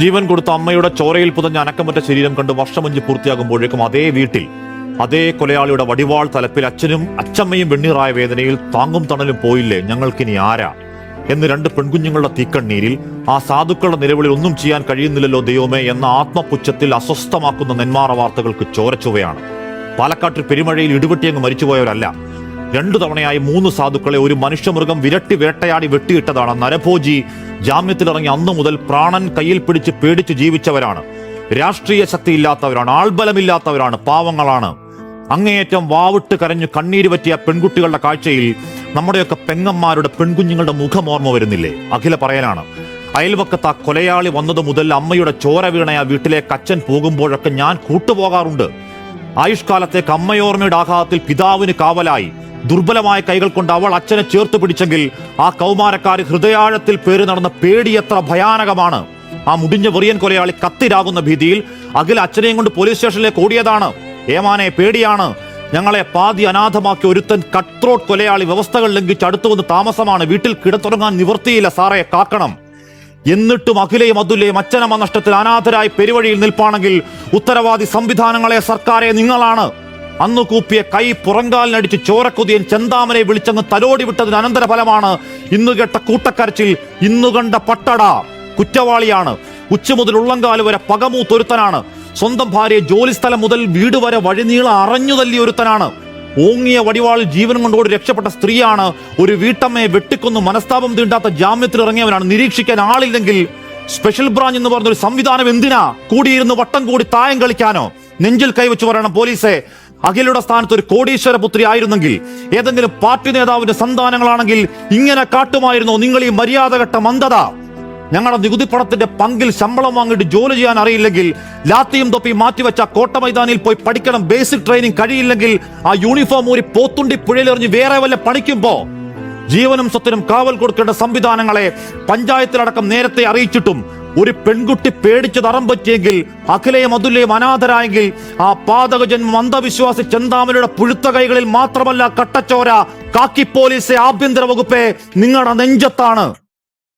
ജീവൻ കൊടുത്ത അമ്മയുടെ ചോരയിൽ പുതഞ്ഞ അനക്കമറ്റ ശരീരം കണ്ട് വർഷമഞ്ച് പൂർത്തിയാകുമ്പോഴേക്കും അതേ വീട്ടിൽ അതേ കൊലയാളിയുടെ വടിവാൾ തലപ്പിൽ അച്ഛനും അച്ചമ്മയും വെണ്ണീറായ വേദനയിൽ താങ്ങും തണലും പോയില്ലേ, ഞങ്ങൾക്കിനി ആരാ എന്ന് രണ്ട് പെൺകുഞ്ഞുങ്ങളുടെ തീക്കണ്ണീരിൽ ആ സാധുക്കളുടെ നിലവിളിൽ ഒന്നും ചെയ്യാൻ കഴിയുന്നില്ലല്ലോ ദൈവമേ എന്ന ആത്മപുച്ഛത്തിൽ അസ്വസ്ഥമാക്കുന്ന നെന്മാറ വാർത്തകൾക്ക് ചോരച്ചുവയാണ്. പാലക്കാട്ടിൽ പെരുമഴയിൽ ഇടിവെട്ടിയങ്ങ് മരിച്ചുപോയവരല്ല. 2 തവണയായി 3 സാധുക്കളെ ഒരു മനുഷ്യമൃഗം വിരട്ടി വേട്ടയാടി വെട്ടിയിട്ടതാണ്. നരഭോജി ജാമ്യത്തിലിറങ്ങി അന്നു മുതൽ പ്രാണൻ കയ്യിൽ പിടിച്ച് പേടിച്ച് ജീവിച്ചവരാണ്. രാഷ്ട്രീയ ശക്തിയില്ലാത്തവരാണ്, ആൾബലമില്ലാത്തവരാണ്, പാവങ്ങളാണ്. അങ്ങേയറ്റം വാവിട്ട് കരഞ്ഞു കണ്ണീര് പറ്റിയ പെൺകുട്ടികളുടെ കാഴ്ചയിൽ നമ്മുടെയൊക്കെ പെങ്ങന്മാരുടെ പെൺകുഞ്ഞുങ്ങളുടെ മുഖം ഓർമ്മ വരുന്നില്ലേ? അഖില പറയലാണ്, അയൽവക്കത്ത് ആ കൊലയാളി വന്നതു മുതൽ അമ്മയുടെ ചോര വീണയ വീട്ടിലേക്ക് അച്ഛൻ പോകുമ്പോഴൊക്കെ ഞാൻ കൂട്ടുപോകാറുണ്ട്. ആയുഷ്കാലത്തേക്ക് അമ്മയോർമ്മയുടെ ആഘാതത്തിൽ പിതാവിന് കാവലായി ദുർബലമായ കൈകൾ കൊണ്ട് അവൾ അച്ഛനെ ചേർത്ത് പിടിച്ചെങ്കിൽ ആ കൗമാരക്കാരി ഹൃദയാഴത്തിൽ പേറി നടന്ന പേടി എത്ര ഭയാനകമാണ്. ആ മുടിഞ്ഞ വെറിയൻ കൊലയാളി കത്തിരാകുന്ന ഭീതിയിൽ അഖില അച്ഛനെയും കൊണ്ട് പോലീസ് സ്റ്റേഷനിലേക്ക് ഓടിയതാണ്. ഏമാനെ പേടിയാണ്, ഞങ്ങളെ പാതി അനാഥമാക്കി ഒരുത്തൻ കട്ട്രോട്ട് കൊലയാളി വ്യവസ്ഥകൾ ലംഘിച്ച് അടുത്തു വന്ന് താമസമാണ്, വീട്ടിൽ കിടത്തുറങ്ങാൻ നിവൃത്തിയില്ല സാറേ, കാക്കണം. എന്നിട്ടും അഖിലയും അതുലയും അച്ഛനമ്മ നഷ്ടത്തിൽ അനാഥരായി പെരുവഴിയിൽ നിൽപ്പാണെങ്കിൽ ഉത്തരവാദി സംവിധാനങ്ങളെ സർക്കാരെ നിങ്ങളാണ്. അന്നു കൂപ്പിയ കൈ പുറങ്കാലിനടിച്ച് ചോരക്കൊതിയൻ ചെന്താമനെ വിളിച്ചങ്ങ് തലോടി വിട്ടതിന് അനന്തരഫലമാണ് ഇന്നു കേട്ട കൂട്ടക്കരച്ചിൽ. ഇന്നു കണ്ട പട്ടട കുറ്റവാളിയാണ്. ഉച്ച മുതൽ ഉള്ളങ്കാല് വരെ പകമൂത്തൊരുത്തനാണ്. സ്വന്തം ഭാര്യയെ ജോലിസ്ഥലം മുതൽ വീട് വരെ വഴിനീളം അറഞ്ഞു തല്ലിയ ഒരുത്തനാണ്. ഓങ്ങിയ വടിവാളിൽ ജീവൻ കൊണ്ടോട് രക്ഷപ്പെട്ട സ്ത്രീയാണ്. ഒരു വീട്ടമ്മയെ വെട്ടിക്കൊന്ന് മനസ്താപം തീണ്ടാത്ത ജാമ്യത്തിൽ ഇറങ്ങിയവനാണ്. നിരീക്ഷിക്കാൻ ആളില്ലെങ്കിൽ സ്പെഷ്യൽ ബ്രാഞ്ച് എന്ന് പറഞ്ഞൊരു സംവിധാനം എന്തിനാ? കൂടിയിരുന്ന് വട്ടം കൂടി തായം കളിക്കാനോ? നെഞ്ചിൽ കൈവച്ച് പറയണം പോലീസെ, അഖിലയുടെ സ്ഥാനത്ത് ഒരു കോടീശ്വര പുത്രി ആയിരുന്നെങ്കിൽ, ഏതെങ്കിലും പാർട്ടി നേതാവിന്റെ സന്താനങ്ങളാണെങ്കിൽ ഇങ്ങനെ കാട്ടുമായിരുന്നോ നിങ്ങൾ ഈ മര്യാദഘട്ട മന്ദത? ഞങ്ങളുടെ നികുതി പണത്തിന്റെ പങ്കിൽ ശമ്പളം വാങ്ങിയിട്ട് ജോലി ചെയ്യാൻ അറിയില്ലെങ്കിൽ, ലാത്തിയും തൊപ്പി മാറ്റിവെച്ച കോട്ട മൈതാനിയിൽ പോയി പഠിക്കണം, ബേസിക് ട്രെയിനിങ് കഴിയില്ലെങ്കിൽ ആ യൂണിഫോം ഊരി പോത്തുണ്ടി പുഴയിലെറിഞ്ഞ് വേറെ വല്ല പണിക്കുമ്പോ ജീവനും സ്വത്തിനും കാവൽ കൊടുക്കേണ്ട സംവിധാനങ്ങളെ പഞ്ചായത്തിലടക്കം നേരത്തെ അറിയിച്ചിട്ടും ഒരു പെൺകുട്ടി പേടിച്ച് തറം പറ്റിയെങ്കിൽ, അഖിലയും അതുലയും അനാഥരായെങ്കിൽ, ആ പാതകജന്മം അന്ധവിശ്വാസി ചെന്താമരയുടെ പുഴുത്ത കൈകളിൽ മാത്രമല്ല കട്ടച്ചോര കാക്കി പോലീസെ, ആഭ്യന്തര വകുപ്പെ നിങ്ങളുടെ നെഞ്ചത്താണ്.